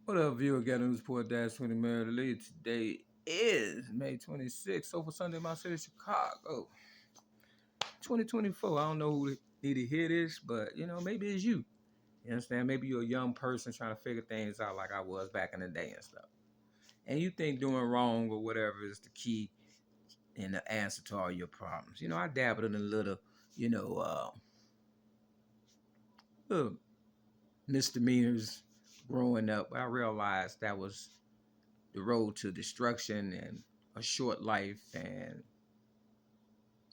What up, viewer? Got News Report Dash 20 Mary Lee. Today is May 26th. So for Sunday, my city, Chicago, 2024. I don't know who need to hear this, but maybe it's you. You understand? Maybe you're a young person trying to figure things out like I was back in the day and stuff. And you think doing wrong or whatever is the key and the answer to all your problems. I dabbled in a you know, uh, little misdemeanors growing up. I realized that was the road to destruction and a short life and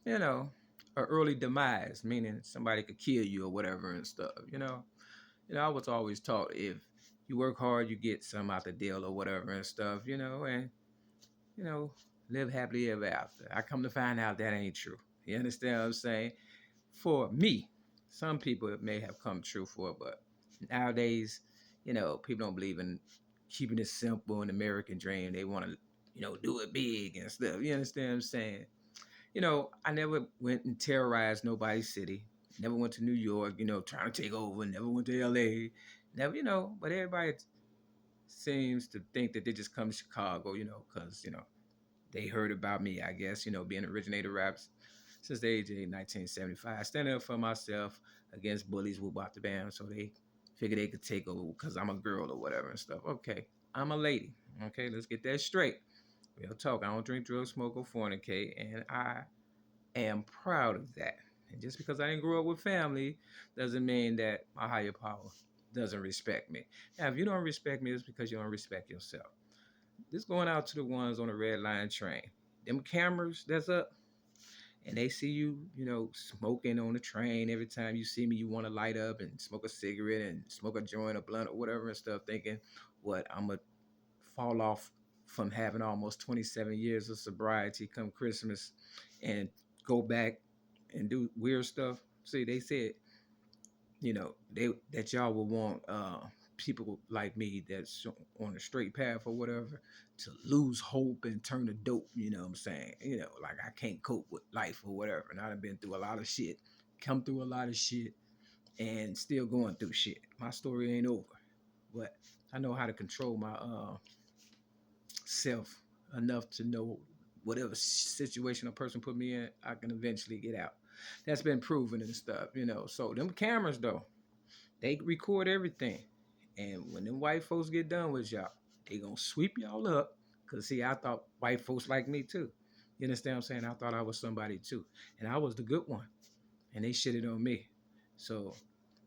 you know a early demise, meaning somebody could kill you or whatever and stuff. I was always taught if you work hard you get some out the deal or whatever and stuff, and you know live happily ever after. I come to find out that ain't true. You understand what I'm saying? For me, some people it may have come true for, but nowadays, people don't believe in keeping it simple and American dream. They want to, do it big and stuff. You understand what I'm saying? I never went and terrorized nobody's city. Never went to New York, trying to take over. Never went to LA. Never, but everybody seems to think that they just come to Chicago, because, they heard about me, I guess, being originator raps since the age of 1975. Standing up for myself against bullies who bought the band, so they figured they could take over because I'm a girl or whatever and stuff. Okay, I'm a lady. Okay, let's get that straight. Real talk. I don't drink, drugs, smoke, or fornicate, and I am proud of that. And just because I didn't grow up with family doesn't mean that my higher power doesn't respect me. Now, if you don't respect me, it's because you don't respect yourself. This going out to the ones on the red line train. Them cameras that's up, and they see you, smoking on the train. Every time you see me, you want to light up and smoke a cigarette and smoke a joint, a blunt, or whatever and stuff, thinking, what, I'm going to fall off from having almost 27 years of sobriety come Christmas and go back and do weird stuff. See, they said, they that y'all will want people like me that's on a straight path or whatever to lose hope and turn to dope. You know what I'm saying? Like I can't cope with life or whatever. And I've been through a lot of shit, come through a lot of shit, and still going through shit. My story ain't over, but I know how to control my self enough to know whatever situation a person put me in, I can eventually get out. That's been proven and stuff. So them cameras though, they record everything. And when them white folks get done with y'all, they gonna sweep y'all up. Cause see, I thought white folks like me too. You understand what I'm saying? I thought I was somebody too. And I was the good one. And they shitted on me. So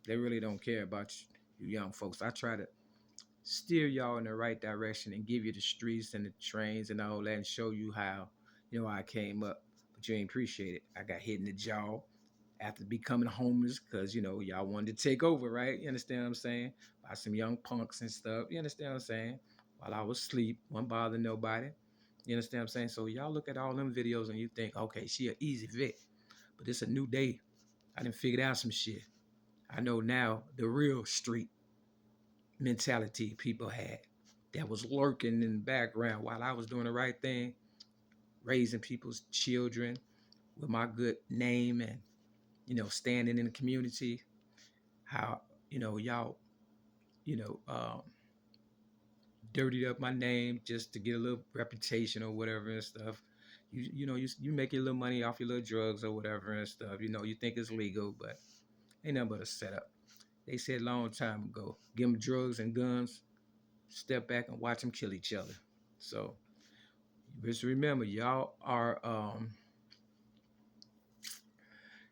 they really don't care about you young folks. I try to steer y'all in the right direction and give you the streets and the trains and all that and show you how, I came up. But you ain't appreciate it. I got hit in the jaw after becoming homeless because, y'all wanted to take over, right? You understand what I'm saying? By some young punks and stuff. You understand what I'm saying? While I was asleep, wasn't bothering nobody. You understand what I'm saying? So y'all look at all them videos and you think, okay, she an easy vet. But it's a new day. I done figured out some shit. I know now the real street mentality people had that was lurking in the background while I was doing the right thing, raising people's children with my good name and, standing in the community. How, y'all, you know, um, dirtied up my name just to get a little reputation or whatever and stuff. You make your little money off your little drugs or whatever and stuff. You think it's legal, but ain't nothing but a setup. They said a long time ago, give them drugs and guns, step back and watch them kill each other. So just remember, y'all are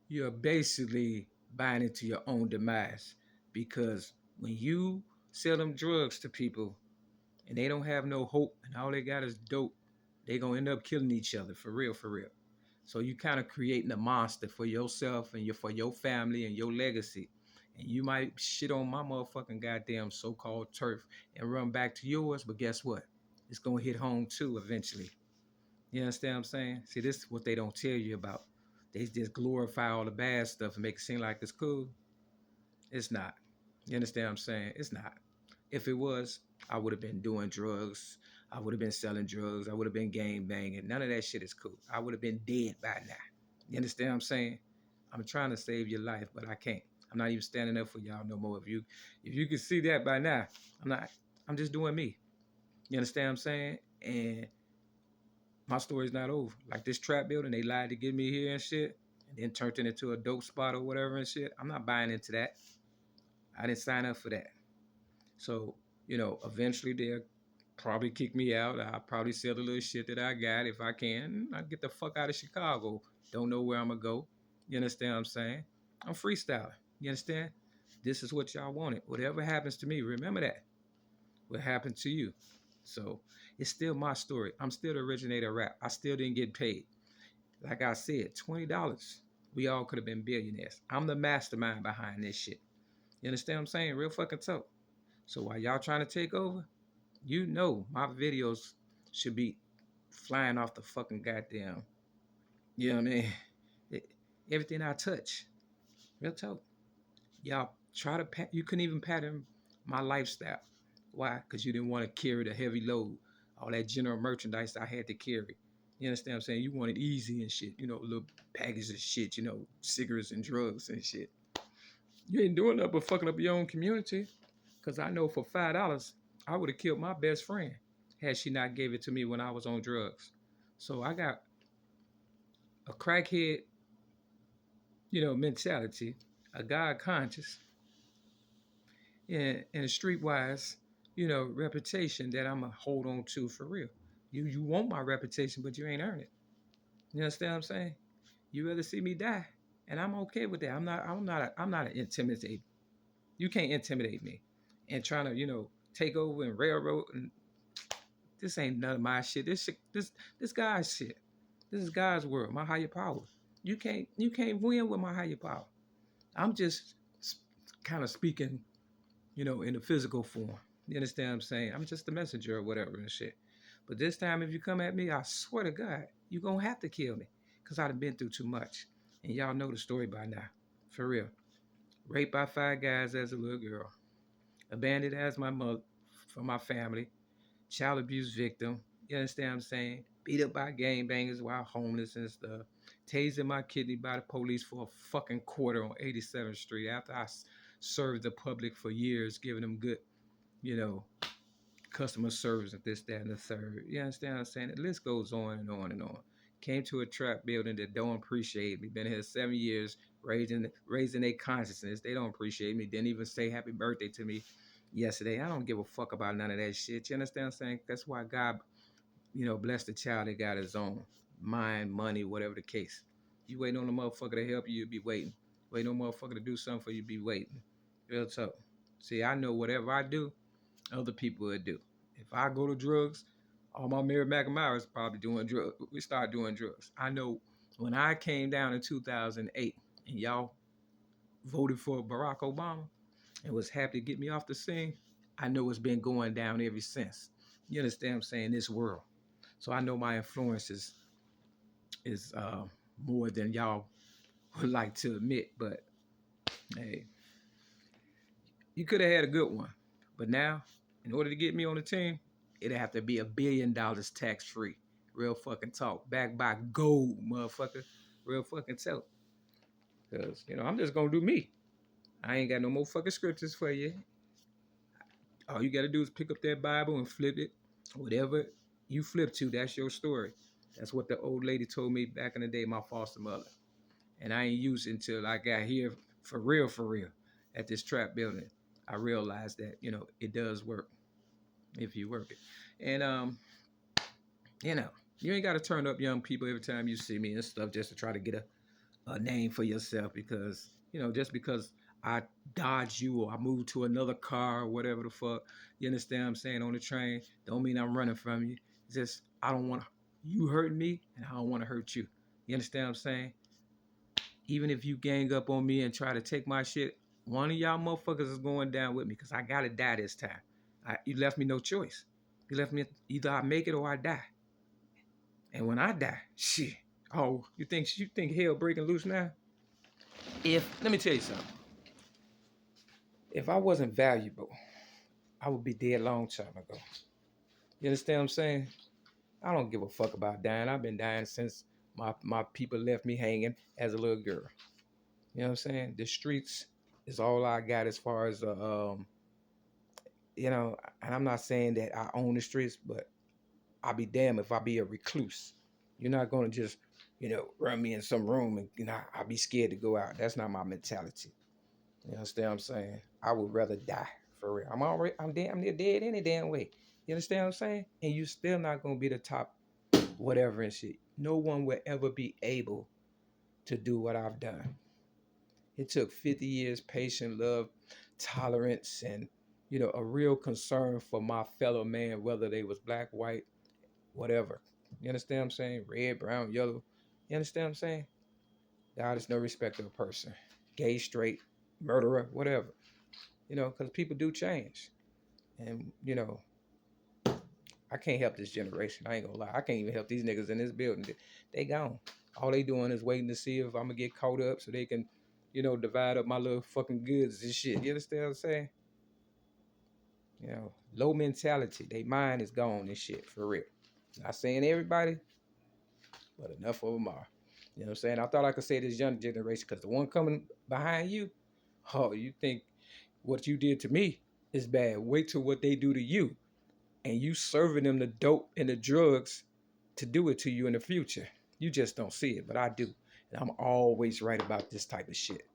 you're basically buying into your own demise because when you sell them drugs to people and they don't have no hope and all they got is dope, they gonna end up killing each other for real, for real. So you kind of creating a monster for yourself and for your family and your legacy. And you might shit on my motherfucking goddamn so-called turf and run back to yours, but guess what? It's gonna hit home too eventually. You understand what I'm saying? See, this is what they don't tell you about. They just glorify all the bad stuff and make it seem like it's cool. It's not. You understand what I'm saying? It's not. If it was, I would have been doing drugs. I would have been selling drugs. I would have been gang banging. None of that shit is cool. I would have been dead by now. You understand what I'm saying? I'm trying to save your life, but I can't. I'm not even standing up for y'all no more. If you can see that by now, I'm not. I'm just doing me. You understand what I'm saying? And my story's not over. Like this trap building, they lied to get me here and shit, and then turned it into a dope spot or whatever and shit. I'm not buying into that. I didn't sign up for that. So, eventually they'll probably kick me out. I'll probably sell the little shit that I got if I can. I get the fuck out of Chicago. Don't know where I'm gonna go. You understand what I'm saying? I'm freestyling. You understand? This is what y'all wanted. Whatever happens to me, remember that. What happened to you? So it's still my story. I'm still the originator of rap. I still didn't get paid. Like I said, $20. We all could have been billionaires. I'm the mastermind behind this shit. You understand what I'm saying? Real fucking talk. So while y'all trying to take over, my videos should be flying off the fucking goddamn. You know what I mean? It- Everything I touch. Real talk. Y'all try to you couldn't even pattern my lifestyle. Why? Because you didn't want to carry the heavy load, all that general merchandise I had to carry. You understand what I'm saying? You wanted easy and shit, little packages of shit, cigarettes and drugs and shit. You ain't doing that but fucking up your own community. Cause I know for $5, I would have killed my best friend had she not gave it to me when I was on drugs. So I got a crackhead, mentality, a God conscious, and a streetwise, reputation that I'm gonna hold on to for real. You want my reputation, but you ain't earned it. You understand what I'm saying? You rather see me die, and I'm okay with that. I'm not an intimidator. You can't intimidate me, and trying to take over and railroad. And this ain't none of my shit. This guy's shit. This is God's world. My higher power. You can't win with my higher power. I'm just kind of speaking in the physical form. You understand what I'm saying? I'm just a messenger or whatever and shit. But this time, if you come at me, I swear to God, you're going to have to kill me because I've been through too much. And y'all know the story by now. For real. Raped by 5 guys as a little girl. Abandoned as my mother for my family. Child abuse victim. You understand what I'm saying? Beat up by gangbangers while homeless and stuff. Tasing my kidney by the police for a fucking quarter on 87th Street after I served the public for years, giving them good, you know, customer service and this, that, and the third. You understand what I'm saying? The list goes on and on and on. Came to a trap building that don't appreciate me. Been here 7 years, raising their consciousness. They don't appreciate me. Didn't even say happy birthday to me yesterday. I don't give a fuck about none of that shit. You understand what I'm saying? That's why God, bless the child that got his own mind, money, whatever the case. You waiting on a motherfucker to help you, you be waiting. Waiting on a motherfucker to do something for you, be waiting. Real talk. See, I know whatever I do, other people would do. If I go to drugs, all my Mary McNamara's probably doing drugs. We start doing drugs. I know when I came down in 2008 and y'all voted for Barack Obama and was happy to get me off the scene, I know it's been going down ever since. You understand what I'm saying? This world. So I know my influence is more than y'all would like to admit. But hey, you could have had a good one. But now, in order to get me on the team, it'd have to be $1 billion tax free. Real fucking talk. Backed by gold, motherfucker. Real fucking talk. Because, I'm just going to do me. I ain't got no more fucking scriptures for you. All you got to do is pick up that Bible and flip it. Whatever you flip to, that's your story. That's what the old lady told me back in the day, my foster mother. And I ain't used it until I got here for real, at this trap building. I realized that, it does work if you work it. And, you ain't got to turn up young people every time you see me and stuff just to try to get a name for yourself because, just because I dodge you or I move to another car or whatever the fuck, you understand what I'm saying, on the train, don't mean I'm running from you. It's just, I don't want you hurt me and I don't want to hurt you. You understand what I'm saying? Even if you gang up on me and try to take my shit, one of y'all motherfuckers is going down with me because I got to die this time. You left me no choice. You left me, either I make it or I die. And when I die, shit. Oh, you think hell breaking loose now? Let me tell you something. If I wasn't valuable, I would be dead long time ago. You understand what I'm saying? I don't give a fuck about dying. I've been dying since my people left me hanging as a little girl. You know what I'm saying? The streets is all I got as far as you know, and I'm not saying that I own the streets, but I'll be damned if I be a recluse. You're not gonna just, run me in some room and I'll be scared to go out. That's not my mentality. You understand what I'm saying? I would rather die for real. I'm damn near dead any damn way. You understand what I'm saying? And you still not gonna be the top whatever and shit. No one will ever be able to do what I've done. It took 50 years, patience, love, tolerance, and a real concern for my fellow man, whether they was black, white, whatever. You understand what I'm saying? Red, brown, yellow. You understand what I'm saying? God is no respecter of person. Gay, straight, murderer, whatever. Because people do change. And, I can't help this generation. I ain't gonna lie. I can't even help these niggas in this building. They gone. All they doing is waiting to see if I'm gonna get caught up so they can, divide up my little fucking goods and shit. You understand what I'm saying? Low mentality. They mind is gone and shit, for real. Not saying everybody, but enough of them are. You know what I'm saying? I thought I could say this young generation because the one coming behind you, oh, you think what you did to me is bad. Wait till what they do to you. And you serving them the dope and the drugs to do it to you in the future. You just don't see it, but I do. And I'm always right about this type of shit.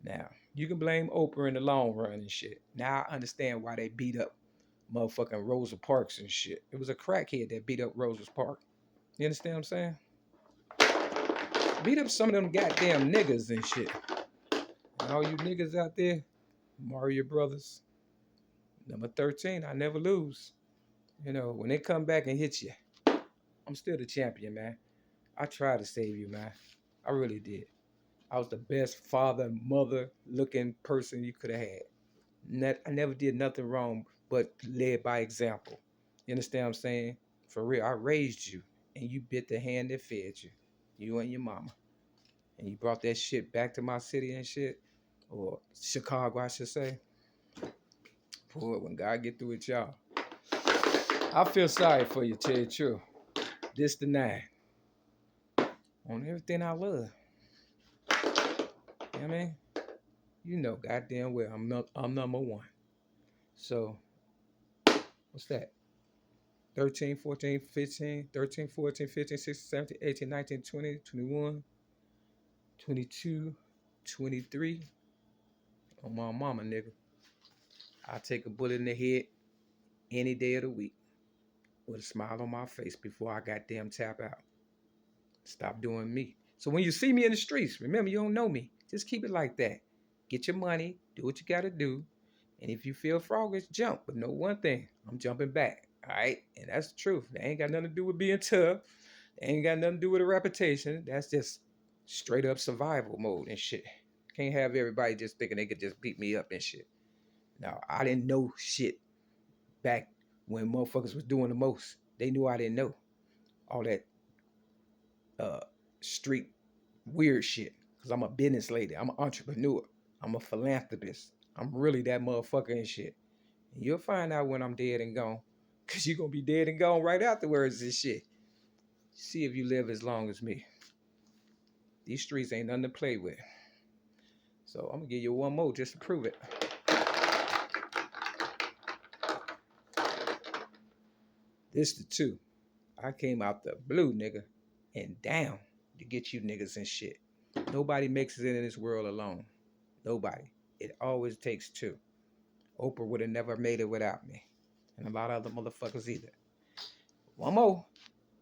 Now, you can blame Oprah in the long run and shit. Now I understand why they beat up motherfucking Rosa Parks and shit. It was a crackhead that beat up Rosa Parks. You understand what I'm saying? Beat up some of them goddamn niggas and shit. And all you niggas out there, Mario Brothers, number 13, I never lose. When they come back and hit you, I'm still the champion, man. I tried to save you, man. I really did. I was the best father, mother looking person you could have had. I never did nothing wrong but led by example. You understand what I'm saying? For real, I raised you and you bit the hand that fed you. You and your mama. And you brought that shit back to my city and shit. Or Chicago, I should say. Boy, when God get through with y'all. I feel sorry for you, tell you the truth. This the 9. On everything I love. You know what I mean? Goddamn well, I'm number 1. So, what's that? 13, 14, 15, 13, 14, 15, 16, 17, 18, 19, 20, 21, 22, 23. On my mama, nigga. I take a bullet in the head any day of the week with a smile on my face before I goddamn tap out. Stop doing me. So when you see me in the streets, remember, you don't know me. Just keep it like that. Get your money, do what you gotta do. And if you feel froggish, jump. But know one thing, I'm jumping back. All right? And that's the truth. That ain't got nothing to do with being tough. That ain't got nothing to do with a reputation. That's just straight up survival mode and shit. Can't have everybody just thinking they could just beat me up and shit. Now, I didn't know shit back when motherfuckers was doing the most. They knew I didn't know. All that street weird shit. Because I'm a business lady. I'm an entrepreneur. I'm a philanthropist. I'm really that motherfucker and shit. And you'll find out when I'm dead and gone. Because you're going to be dead and gone right afterwards and shit. See if you live as long as me. These streets ain't nothing to play with. So I'm going to give you one more just to prove it. This the 2. I came out the blue, nigga, and down to get you niggas and shit. Nobody makes it in this world alone. Nobody. It always takes 2. Oprah would have never made it without me. And a lot of other motherfuckers either. One more.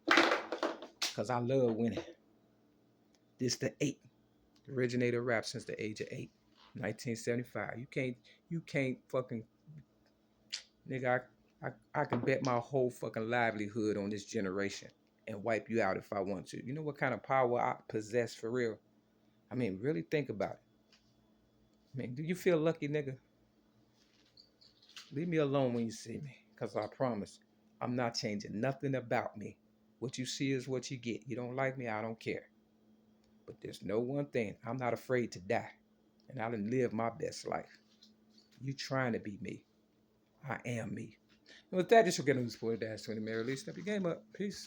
Because I love winning. This the 8. Originator rap since the age of 8. 1975. You can't fucking... Nigga, I can bet my whole fucking livelihood on this generation and wipe you out if I want to. You know what kind of power I possess for real? I mean, really think about it. I mean, do you feel lucky, nigga? Leave me alone when you see me, because I promise I'm not changing nothing about me. What you see is what you get. You don't like me, I don't care. But there's no one thing. I'm not afraid to die. And I done live my best life. You trying to be me. I am me. And with that, this will get on the Spoiler Dash 20 Mary Lee. Step your game up. Peace.